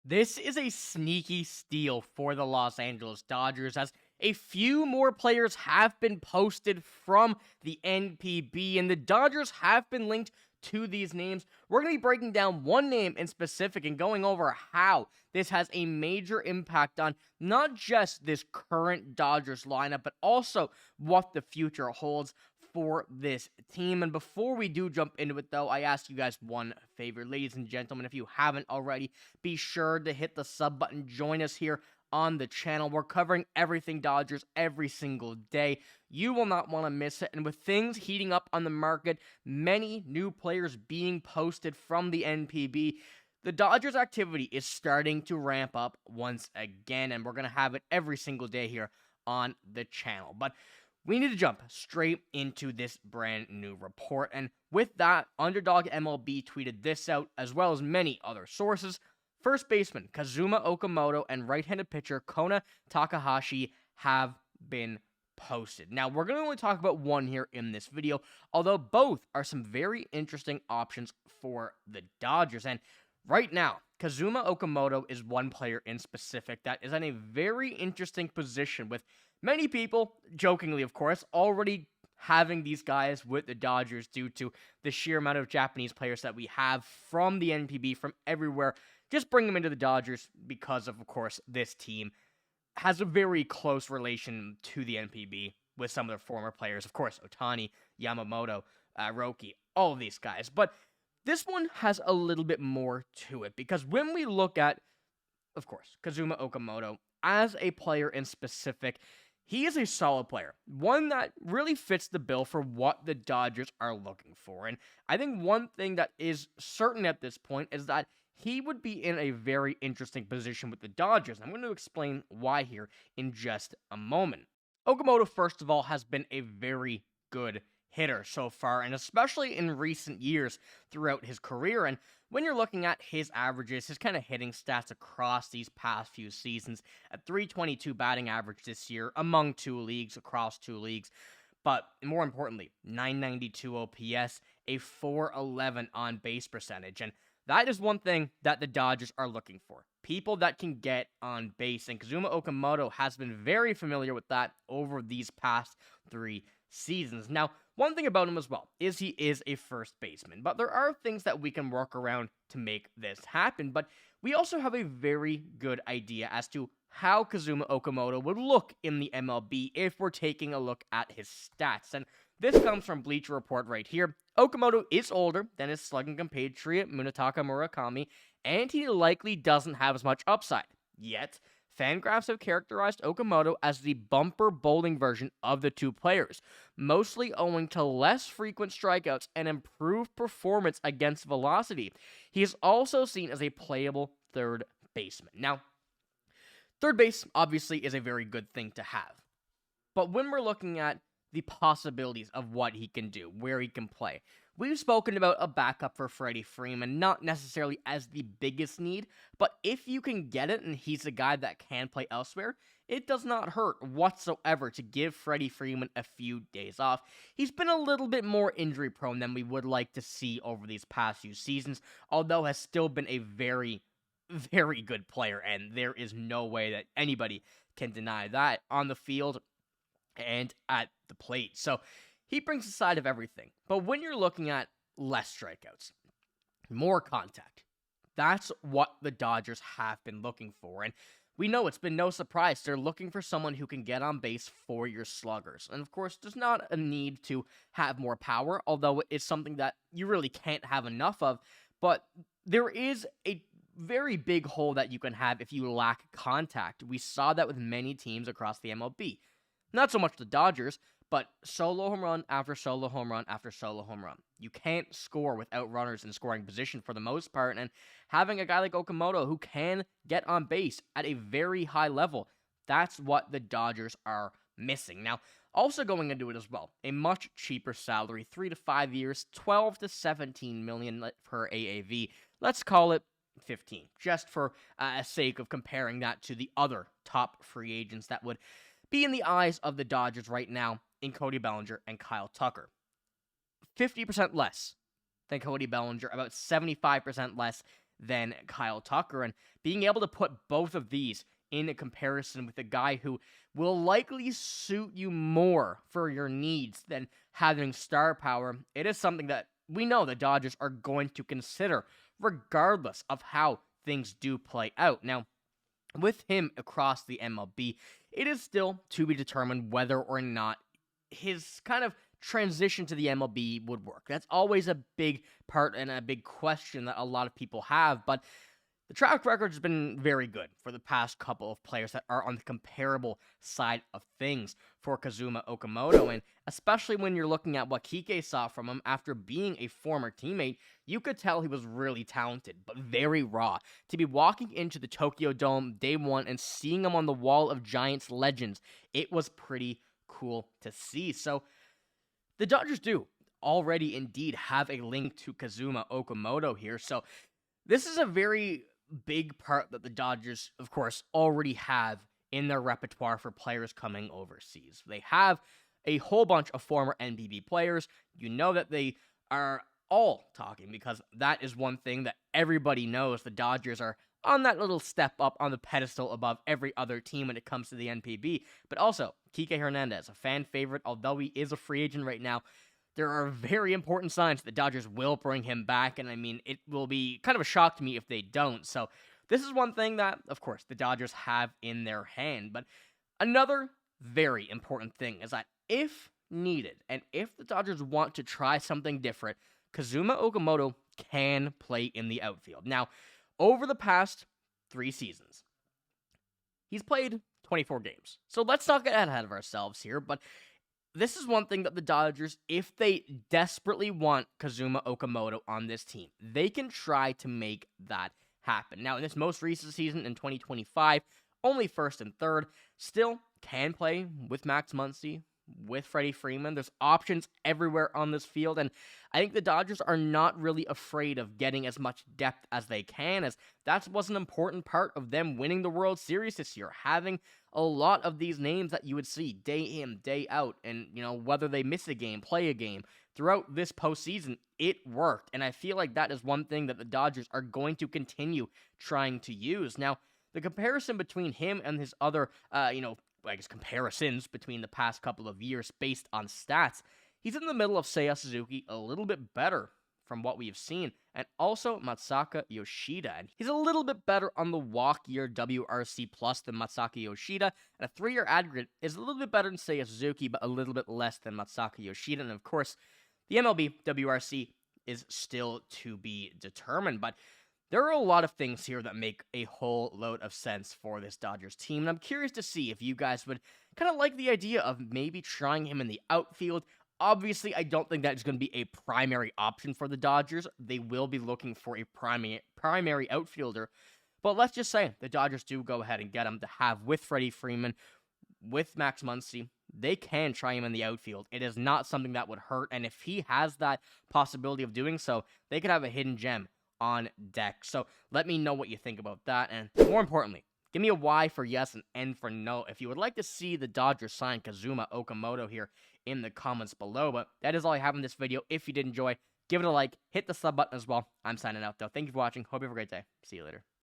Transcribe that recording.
This is a sneaky steal for the Los Angeles Dodgers, as a few more players have been posted from the NPB, and the Dodgers have been linked to these names. We're going to be breaking down one name in specific and going over how this has a major impact on not just this current Dodgers lineup, but also what the future holds for this team. And before we do jump into it, though, I ask you guys one favor. Ladies and gentlemen, if you haven't already, be sure to hit the sub button. Join us here on the channel. We're covering everything Dodgers every single day. You will not want to miss it. And with things heating up on the market, many new players being posted from the NPB, the Dodgers activity is starting to ramp up once again, and we're going to have it every single day here on the channel. But we need to jump straight into this brand new report. And with that, Underdog MLB tweeted this out, as well as many other sources. First baseman Kazuma Okamoto and right-handed pitcher Kona Takahashi have been posted. Now, we're going to only talk about one here in this video, although both are some very interesting options for the Dodgers. And right now, Kazuma Okamoto is one player in specific that is in a very interesting position, with many people, jokingly of course, already having these guys with the Dodgers due to the sheer amount of Japanese players that we have from the NPB, from everywhere. Just bring them into the Dodgers because of course, this team has a very close relation to the NPB with some of their former players. Of course, Ohtani, Yamamoto, Roki, all of these guys. But this one has a little bit more to it, because when we look at, of course, Kazuma Okamoto as a player in specific, he is a solid player, one that really fits the bill for what the Dodgers are looking for. And I think one thing that is certain at this point is that he would be in a very interesting position with the Dodgers. I'm going to explain why here in just a moment. Okamoto, first of all, has been a very good hitter so far, and especially in recent years throughout his career. And when you're looking at his averages, his kind of hitting stats across these past few seasons, a 322 batting average this year among two leagues, across two leagues. But more importantly, 992 OPS, a 411 on base percentage. And that is one thing that the Dodgers are looking for. People that can get on base. And Kazuma Okamoto has been very familiar with that over these past 3 seasons. Now, one thing about him as well is he is a first baseman, but there are things that we can work around to make this happen. But we also have a very good idea as to how Kazuma Okamoto would look in the MLB if we're taking a look at his stats. And this comes from Bleacher Report right here. Okamoto is older than his slugging compatriot Munetaka Murakami, and he likely doesn't have as much upside. Yet, Fangraphs have characterized Okamoto as the bumper bowling version of the two players, mostly owing to less frequent strikeouts and improved performance against velocity. He is also seen as a playable third baseman. Now, third base obviously is a very good thing to have, but when we're looking at the possibilities of what he can do, where he can play, we've spoken about a backup for Freddie Freeman, not necessarily as the biggest need, but if you can get it and he's a guy that can play elsewhere, it does not hurt whatsoever to give Freddie Freeman a few days off. He's been a little bit more injury prone than we would like to see over these past few seasons, although has still been a very, very good player, and there is no way that anybody can deny that on the field and at the plate. So he brings a side of everything. But when you're looking at less strikeouts, more contact, that's what the Dodgers have been looking for. And we know it's been no surprise. They're looking for someone who can get on base for your sluggers. And of course, there's not a need to have more power, although it's something that you really can't have enough of. But there is a very big hole that you can have if you lack contact. We saw that with many teams across the MLB. Not so much the Dodgers, but solo home run after solo home run after solo home run. You can't score without runners in scoring position for the most part, and having a guy like Okamoto who can get on base at a very high level, that's what the Dodgers are missing. Now, also going into it as well, a much cheaper salary, 3 to 5 years, 12 to 17 million per AAV. Let's call it 15, just for a sake of comparing that to the other top free agents that would be in the eyes of the Dodgers right now in Cody Bellinger and Kyle Tucker. 50% less than Cody Bellinger, about 75% less than Kyle Tucker. And being able to put both of these in a comparison with a guy who will likely suit you more for your needs than having star power, it is something that we know the Dodgers are going to consider regardless of how things do play out. Now, with him across the MLB, it is still to be determined whether or not his kind of transition to the MLB would work. That's always a big part and a big question that a lot of people have, but the track record has been very good for the past couple of players that are on the comparable side of things for Kazuma Okamoto, and especially when you're looking at what Kike saw from him after being a former teammate, you could tell he was really talented, but very raw. To be walking into the Tokyo Dome day one and seeing him on the wall of Giants legends, it was pretty cool to see. So the Dodgers do already indeed have a link to Kazuma Okamoto here, so this is a very big part that the Dodgers, of course, already have in their repertoire for players coming overseas. They have a whole bunch of former NPB players. You know that they are all talking because that is one thing that everybody knows. The Dodgers are on that little step up on the pedestal above every other team when it comes to the NPB. But also, Kike Hernández, a fan favorite, although he is a free agent right now, there are very important signs that the Dodgers will bring him back, and I mean, it will be kind of a shock to me if they don't. So this is one thing that, of course, the Dodgers have in their hand. But another very important thing is that if needed, and if the Dodgers want to try something different, Kazuma Okamoto can play in the outfield. Now, over the past 3 seasons, he's played 24 games. So let's not get ahead of ourselves here, but this is one thing that the Dodgers, if they desperately want Kazuma Okamoto on this team, they can try to make that happen. Now, in this most recent season in 2025, only first and third, still can play with Max Muncy, with Freddie Freeman. There's options everywhere on this field, and I think the Dodgers are not really afraid of getting as much depth as they can, as that was an important part of them winning the World Series this year, having a lot of these names that you would see day in, day out, and, you know, whether they miss a game, play a game, throughout this postseason, it worked, and I feel like that is one thing that the Dodgers are going to continue trying to use. Now, the comparison between him and his other, I guess comparisons between the past couple of years based on stats, he's in the middle of Seiya Suzuki, a little bit better from what we've seen, and also Masaka Yoshida. And he's a little bit better on the walk year WRC plus than Masaka Yoshida, and a 3-year aggregate is a little bit better than Seiya Suzuki, but a little bit less than Masaka Yoshida. And of course, the MLB WRC is still to be determined, but there are a lot of things here that make a whole load of sense for this Dodgers team, and I'm curious to see if you guys would kind of like the idea of maybe trying him in the outfield. Obviously, I don't think that is going to be a primary option for the Dodgers. They will be looking for a primary outfielder, but let's just say the Dodgers do go ahead and get him to have with Freddie Freeman, with Max Muncy. They can try him in the outfield. It is not something that would hurt, and if he has that possibility of doing so, they could have a hidden gem on deck. So let me know what you think about that, and more importantly, give me a Y for yes and N for no if you would like to see the Dodgers sign Kazuma Okamoto here in the comments below. But that is all I have in this video. If you did enjoy, give it a like, hit the sub button as well. I'm signing out though. Thank you for watching. Hope you have a great day. See you later.